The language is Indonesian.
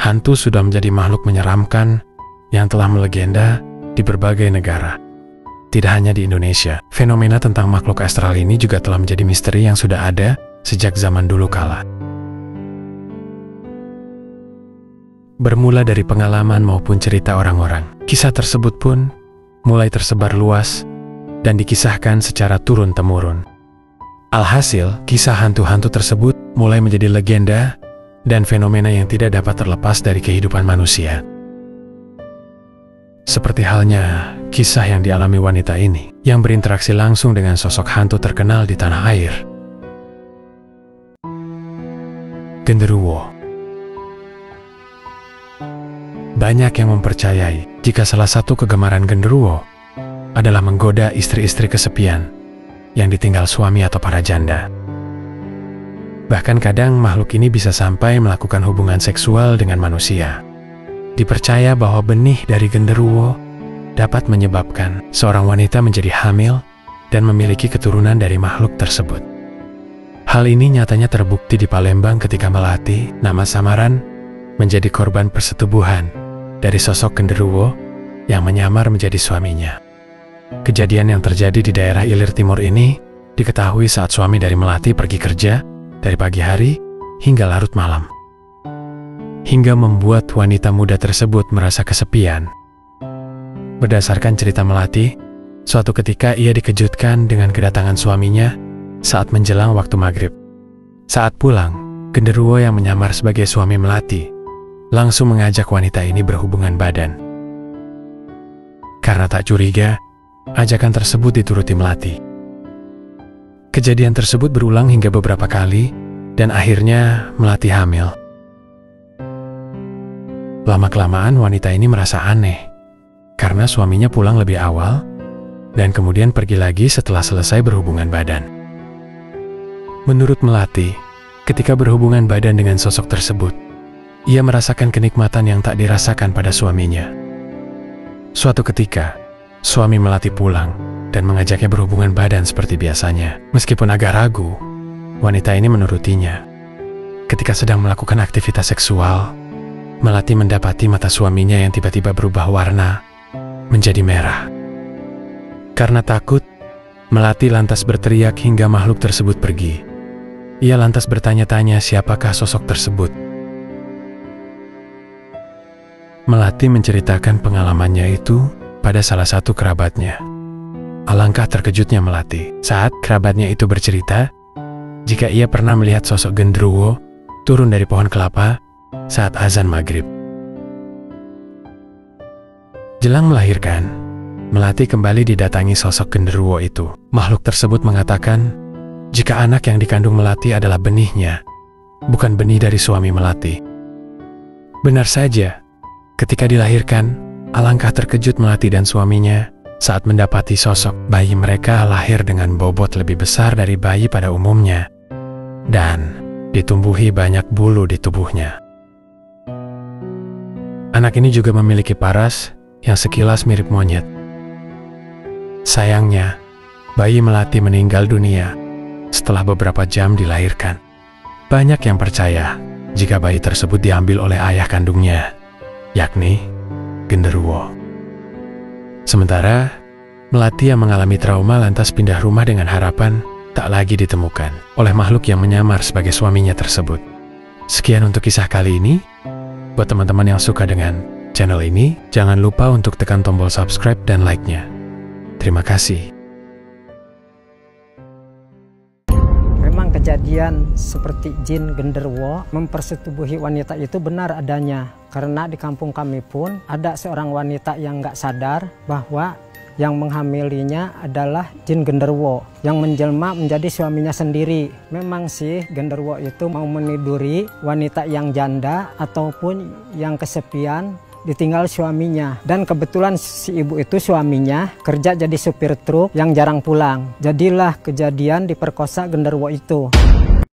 Hantu sudah menjadi makhluk menyeramkan yang telah melegenda di berbagai negara. Tidak hanya di Indonesia, fenomena tentang makhluk astral ini juga telah menjadi misteri yang sudah ada sejak zaman dulu kala. Bermula dari pengalaman maupun cerita orang-orang, kisah tersebut pun mulai tersebar luas dan dikisahkan secara turun-temurun. Alhasil, kisah hantu-hantu tersebut mulai menjadi legenda dan fenomena yang tidak dapat terlepas dari kehidupan manusia. Seperti halnya kisah yang dialami wanita ini, yang berinteraksi langsung dengan sosok hantu terkenal di tanah air. Genderuwo. Banyak yang mempercayai jika salah satu kegemaran genderuwo adalah menggoda istri-istri kesepian yang ditinggal suami atau para janda. Bahkan kadang makhluk ini bisa sampai melakukan hubungan seksual dengan manusia. Dipercaya bahwa benih dari genderuwo dapat menyebabkan seorang wanita menjadi hamil dan memiliki keturunan dari makhluk tersebut. Hal ini nyatanya terbukti di Palembang ketika Melati, nama samaran, menjadi korban persetubuhan dari sosok genderuwo yang menyamar menjadi suaminya. Kejadian yang terjadi di daerah Ilir Timur ini diketahui saat suami dari Melati pergi kerja dari pagi hari hingga larut malam, hingga membuat wanita muda tersebut merasa kesepian. Berdasarkan cerita Melati, suatu ketika ia dikejutkan dengan kedatangan suaminya saat menjelang waktu maghrib. Saat pulang, genderuwo yang menyamar sebagai suami Melati langsung mengajak wanita ini berhubungan badan. Karena tak curiga, ajakan tersebut dituruti Melati. Kejadian tersebut berulang hingga beberapa kali, dan akhirnya Melati hamil. Lama-kelamaan wanita ini merasa aneh, karena suaminya pulang lebih awal, dan kemudian pergi lagi setelah selesai berhubungan badan. Menurut Melati, ketika berhubungan badan dengan sosok tersebut, ia merasakan kenikmatan yang tak dirasakan pada suaminya. Suatu ketika, suami Melati pulang dan mengajaknya berhubungan badan seperti biasanya. Meskipun agak ragu, wanita ini menurutinya. Ketika sedang melakukan aktivitas seksual, Melati mendapati mata suaminya yang tiba-tiba berubah warna menjadi merah. Karena takut, Melati lantas berteriak hingga makhluk tersebut pergi. Ia lantas bertanya-tanya siapakah sosok tersebut. Melati menceritakan pengalamannya itu pada salah satu kerabatnya. Alangkah terkejutnya Melati saat kerabatnya itu bercerita jika ia pernah melihat sosok genderuwo turun dari pohon kelapa saat azan maghrib. Jelang melahirkan, Melati kembali didatangi sosok genderuwo itu. Makhluk tersebut mengatakan jika anak yang dikandung Melati adalah benihnya, bukan benih dari suami Melati. Benar saja, ketika dilahirkan, alangkah terkejut Melati dan suaminya saat mendapati sosok bayi mereka lahir dengan bobot lebih besar dari bayi pada umumnya dan ditumbuhi banyak bulu di tubuhnya. Anak ini juga memiliki paras yang sekilas mirip monyet. Sayangnya, bayi Melati meninggal dunia setelah beberapa jam dilahirkan. Banyak yang percaya jika bayi tersebut diambil oleh ayah kandungnya, yakni genderuwo. Sementara, Melati yang mengalami trauma lantas pindah rumah dengan harapan tak lagi ditemukan oleh makhluk yang menyamar sebagai suaminya tersebut. Sekian untuk kisah kali ini. Buat teman-teman yang suka dengan channel ini, jangan lupa untuk tekan tombol subscribe dan like-nya. Terima kasih. Memang kejadian seperti jin genderuwo mempersetubuhi wanita itu benar adanya. Karena di kampung kami pun ada seorang wanita yang nggak sadar bahwa yang menghamilinya adalah jin genderuwo yang menjelma menjadi suaminya sendiri. Memang sih genderuwo itu mau meniduri wanita yang janda ataupun yang kesepian ditinggal suaminya. Dan kebetulan si ibu itu suaminya kerja jadi supir truk yang jarang pulang. Jadilah kejadian diperkosa genderuwo itu.